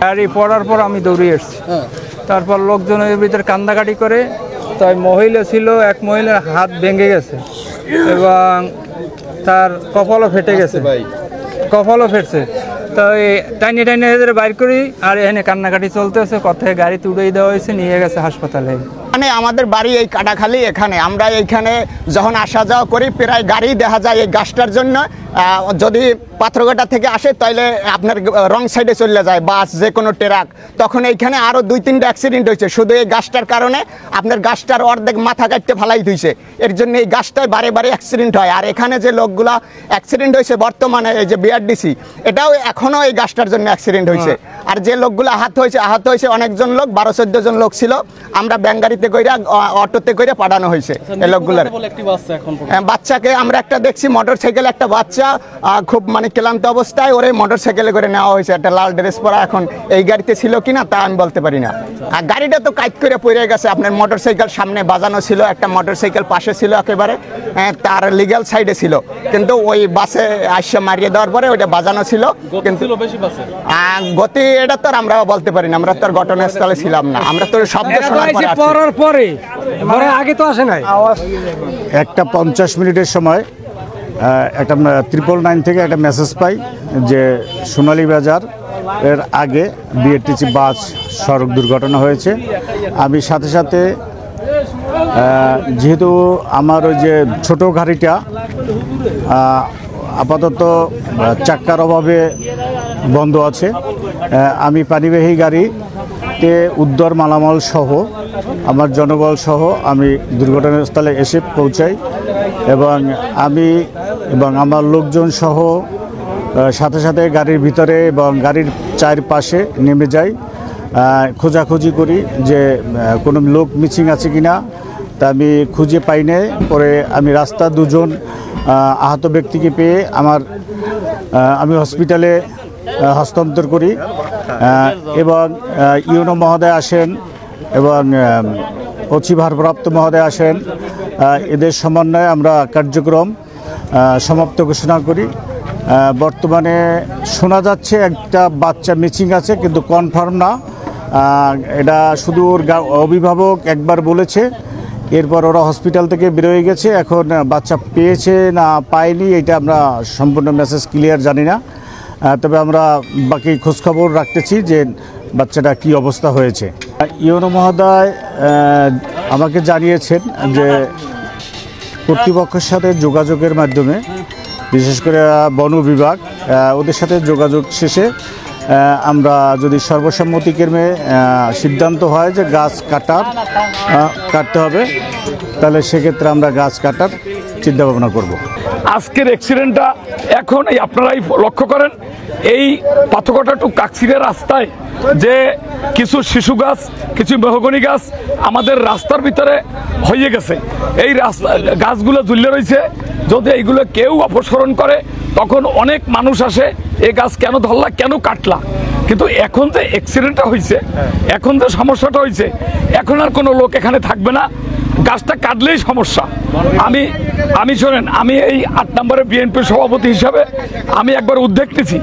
গাড়ি পড়ার পর আমি দৌড়িয়ে এসেছি। তারপর লোকজনের ভিতরে কান্দাকাটি করে, তাই মহিলা ছিল, এক মহিলার হাত ভেঙে গেছে এবং তার কপালও ফেটে গেছে, কপালও ফেটছে। তো এই টাইনে টাইনে এদের বাইর করি, আর এখানে কান্নাকাটি চলতেছে। কথায় গাড়ি তুড়িয়ে দেওয়া হয়েছে, নিয়ে গেছে হাসপাতালে। মানে আমাদের বাড়ি এই কাটাখালী, এখানে আমরা এইখানে যখন আসা যাওয়া করি প্রায় গাড়ি দেখা যায় এই গাছটার জন্য। যদি পাথরঘাটা থেকে আসে তাহলে আপনার রং সাইডে চলে যায় বাস, যে কোনো ট্রাক। তখন এইখানে আরও 2-3টা অ্যাক্সিডেন্ট হয়েছে শুধু এই গাছটার কারণে। আপনার গাছটার অর্ধেক মাথা কাটতে ফেলাই দিয়েছে, এর জন্য এই গাছটায় বারে বারে অ্যাক্সিডেন্ট হয়। আর এখানে যে লোকগুলা অ্যাক্সিডেন্ট হয়েছে বর্তমানে, এই যে বিআরডিসি, এটাও এখনও এই গাছটার জন্য অ্যাক্সিডেন্ট হয়েছে। আর যে লোকগুলো আহত হয়েছে অনেকজন লোক, 12-14 জন লোক ছিল। আমরা ব্যাঙ্গারিতে কইরা অটোতে করে পাঠানো হয়েছে এই লোকগুলোর। বাচ্চাকে আমরা একটা দেখছি, মোটর সাইকেলে একটা বাচ্চা খুব মানে ক্লান্ত অবস্থায়, ওরে মোটর সাইকেলে করে নেওয়া হয়েছে, একটা লাল ড্রেস পরা। এখন এই গাড়িতে ছিল কিনা তা আমি বলতে পারি না। আর গাড়িটা তো কাইট করে পড়ে গেছে। আপনার মোটর সাইকেল সামনে বাজানো ছিল, একটা মোটর সাইকেল পাশে ছিল একেবারে তার লিগ্যাল সাইডে ছিল, কিন্তু ওই বাসে আসে মারিয়ে দেওয়ার পরে ওইটা বাজানো ছিল। কিন্তু গতি এটা তো আমরা বলতে পারি না, আমরা তো আর ঘটনাস্থলে ছিলাম না। আমরা তো শব্দ শোনার পরে আগে তো আসে নাই। 1:50 মিনিটের সময় একটা 999 থেকে একটা মেসেজ পাই যে সোনালী বাজার এর আগে বিআরটিসি বাস সড়ক দুর্ঘটনা হয়েছে। আমি সাথে সাথে, যেহেতু আমার ওই যে ছোট গাড়িটা আপাতত চাক্কার অভাবে বন্ধ আছে, আমি পানিবাহী গাড়িতে উদ্ধার মালামাল সহ আমার জনবল সহ আমি দুর্ঘটনাস্থলে এসে পৌঁছাই এবং আমি এবং আমার লোকজন সহ সাথে সাথে গাড়ির ভিতরে এবং গাড়ির চারপাশে নেমে যাই, খোঁজাখুঁজি করি যে কোনো লোক মিসিং আছে কিনা। তা আমি খুঁজে পাই নাই। পরে আমি রাস্তা 2 জন আহত ব্যক্তিকে পেয়ে আমি হসপিটালে হস্তান্তর করি এবং ইউনো মহোদয় আসেন এবং অচি ভারপ্রাপ্ত মহোদয় আসেন। এদের সমন্বয়ে আমরা কার্যক্রম সমাপ্ত ঘোষণা করি। বর্তমানে শোনা যাচ্ছে একটা বাচ্চা মিসিং আছে, কিন্তু কনফার্ম না। এটা শুধু ওর অভিভাবক একবার বলেছে, এরপর ওরা হসপিটাল থেকে বেরোয় গেছে। এখন বাচ্চা পেয়েছে না পায়নি এটা আমরা সম্পূর্ণ মেসেজ ক্লিয়ার জানি না। তবে আমরা বাকি খোঁজখবর রাখতেছি যে বাচ্চাটা কি অবস্থা হয়েছে। ইউনো মহোদয় আমাকে জানিয়েছেন যে কর্তৃপক্ষের সাথে যোগাযোগের মাধ্যমে, বিশেষ করে বন বিভাগ, ওদের সাথে যোগাযোগ শেষে আমরা যদি সর্বসম্মতিক্রমে সিদ্ধান্ত হয় যে গাছ কাটতে হবে, তাহলে সেক্ষেত্রে আমরা গাছ কাটার চিন্তাভাবনা করব। আজকের অ্যাক্সিডেন্টটা এখন এই আপনারাই লক্ষ্য করেন, এই পাথরঘাটা টু কাকচিড়া রাস্তায় যে কিছু শিশু গাছ, কিছু মেহগনি গাছ আমাদের রাস্তার ভিতরে হয়ে গেছে। এই রাস্তা গাছগুলো ঝুলে রয়েছে, যদি এইগুলো কেউ অপসারণ করে তখন অনেক মানুষ আসে, এই গাছ কেন ধরলা, কেন কাটলা। কিন্তু এখন যে অ্যাক্সিডেন্টটা হয়েছে, এখন যে সমস্যাটা হয়েছে, এখন আর কোনো লোক এখানে থাকবে না, গাছটা কাটলেই সমস্যা। আমি শোনেন, আমি এই 8 নম্বরে বিএনপির সভাপতি হিসাবে আমি একবার উদ্যোগ নিয়েছি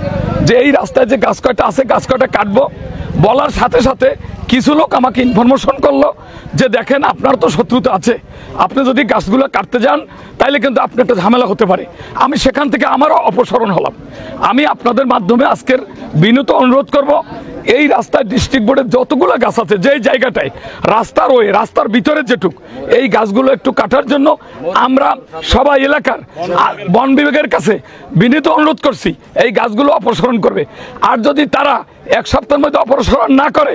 যে এই রাস্তায় যে গাছ কয়টা আছে, গাছ কয়টা কাটবো। বলার সাথে সাথে কিছু লোক আমাকে ইনফরমেশন করলো যে দেখেন আপনার তো শত্রুতা আছে, আপনি যদি গাছগুলো কাটতে যান তাইলে কিন্তু আপনার একটা ঝামেলা হতে পারে। আমি সেখান থেকে আমারও অপসারণ হলাম। আমি আপনাদের মাধ্যমে আজকের বিনীত অনুরোধ করব, এই রাস্তায় ডিস্ট্রিক্ট বোর্ডের যতগুলো গাছ আছে, যেই জায়গাটায় রাস্তার ভিতরে যেটুক, এই গাছগুলো একটু কাটার জন্য আমরা সবাই এলাকার বন বিভাগের কাছে বিনীত অনুরোধ করছি এই গাছগুলো অপসারণ করবে। আর যদি তারা 1 সপ্তাহের মধ্যে অপসারণ না করে,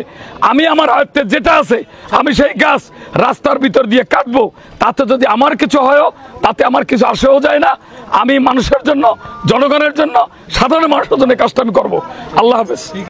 আমি আমার আয়ত্তে যেটা আছে আমি সেই গাছ রাস্তার ভিতর দিয়ে কাটবো। তাতে যদি আমার কিছু হয়, তাতে আমার কিছু আসেও যায় না। আমি মানুষের জন্য, জনগণের জন্য, সাধারণ মানুষের জন্য কাজটা আমি করবো। আল্লাহ হাফেজ।